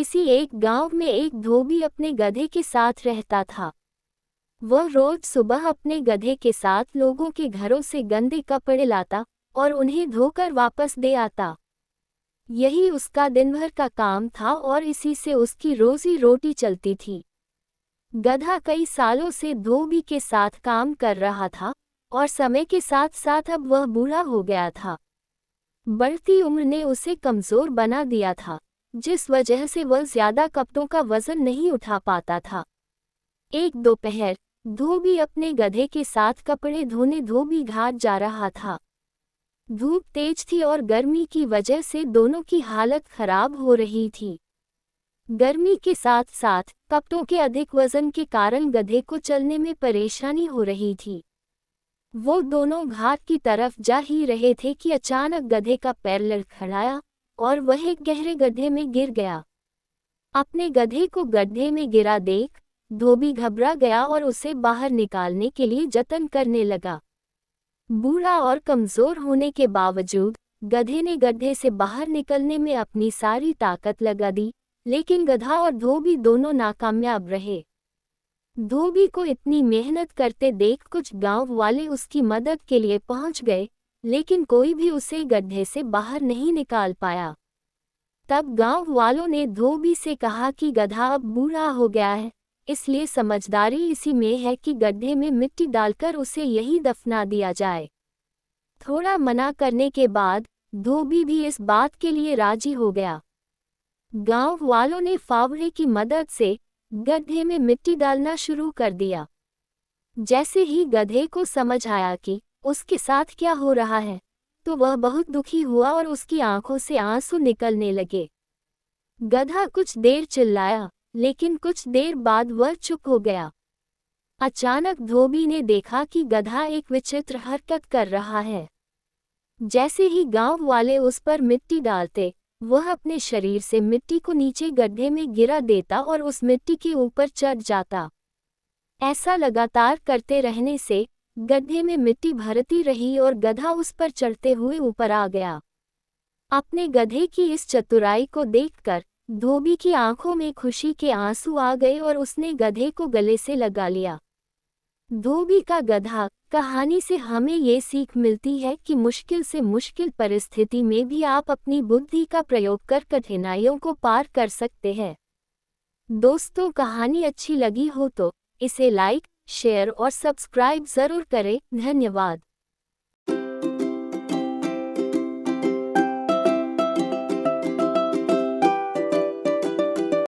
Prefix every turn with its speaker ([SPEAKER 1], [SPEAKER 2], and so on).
[SPEAKER 1] किसी एक गांव में एक धोबी अपने गधे के साथ रहता था। वह रोज सुबह अपने गधे के साथ लोगों के घरों से गंदे कपड़े लाता और उन्हें धोकर वापस दे आता। यही उसका दिन भर का काम था और इसी से उसकी रोजी रोटी चलती थी। गधा कई सालों से धोबी के साथ काम कर रहा था और समय के साथ साथ अब वह बूढ़ा हो गया था। बढ़ती उम्र ने उसे कमजोर बना दिया था, जिस वजह से वह ज्यादा कपड़ों का वजन नहीं उठा पाता था। एक दोपहर धोबी अपने गधे के साथ कपड़े धोने धोबी घाट जा रहा था। धूप तेज थी और गर्मी की वजह से दोनों की हालत खराब हो रही थी। गर्मी के साथ साथ कपड़ों के अधिक वजन के कारण गधे को चलने में परेशानी हो रही थी। वो दोनों घाट की तरफ जा ही रहे थे कि अचानक गधे का पैर लड़खड़ाया और वह एक गहरे गड्ढे में गिर गया। अपने गधे को गड्ढे में गिरा देख धोबी घबरा गया और उसे बाहर निकालने के लिए जतन करने लगा। बूढ़ा और कमजोर होने के बावजूद गधे ने गड्ढे से बाहर निकलने में अपनी सारी ताकत लगा दी, लेकिन गधा और धोबी दोनों नाकामयाब रहे। धोबी को इतनी मेहनत करते देख कुछ गांव वाले उसकी मदद के लिए पहुंच गए, लेकिन कोई भी उसे गड्ढे से बाहर नहीं निकाल पाया। तब गांव वालों ने धोबी से कहा कि गधा अब बूढ़ा हो गया है, इसलिए समझदारी इसी में है कि गड्ढे में मिट्टी डालकर उसे यहीं दफना दिया जाए। थोड़ा मना करने के बाद धोबी भी इस बात के लिए राजी हो गया। गांव वालों ने फावड़े की मदद से गड्ढे में मिट्टी डालना शुरू कर दिया। जैसे ही गधे को समझ आया कि उसके साथ क्या हो रहा है, तो वह बहुत दुखी हुआ और उसकी आंखों से आंसू निकलने लगे। गधा कुछ देर चिल्लाया, लेकिन कुछ देर बाद वह चुप हो गया। अचानक धोबी ने देखा कि गधा एक विचित्र हरकत कर रहा है। जैसे ही गांव वाले उस पर मिट्टी डालते, वह अपने शरीर से मिट्टी को नीचे गड्ढे में गिरा देता और उस मिट्टी के ऊपर चढ़ जाता। ऐसा लगातार करते रहने से गड्ढे में मिट्टी भरती रही और गधा उस पर चढ़ते हुए ऊपर आ गया। अपने गधे की इस चतुराई को देखकर धोबी की आंखों में खुशी के आंसू आ गए और उसने गधे को गले से लगा लिया। धोबी का गधा कहानी से हमें ये सीख मिलती है कि मुश्किल से मुश्किल परिस्थिति में भी आप अपनी बुद्धि का प्रयोग कर कठिनाइयों को पार कर सकते हैं। दोस्तों, कहानी अच्छी लगी हो तो इसे लाइक, शेयर और सब्सक्राइब जरूर करें। धन्यवाद।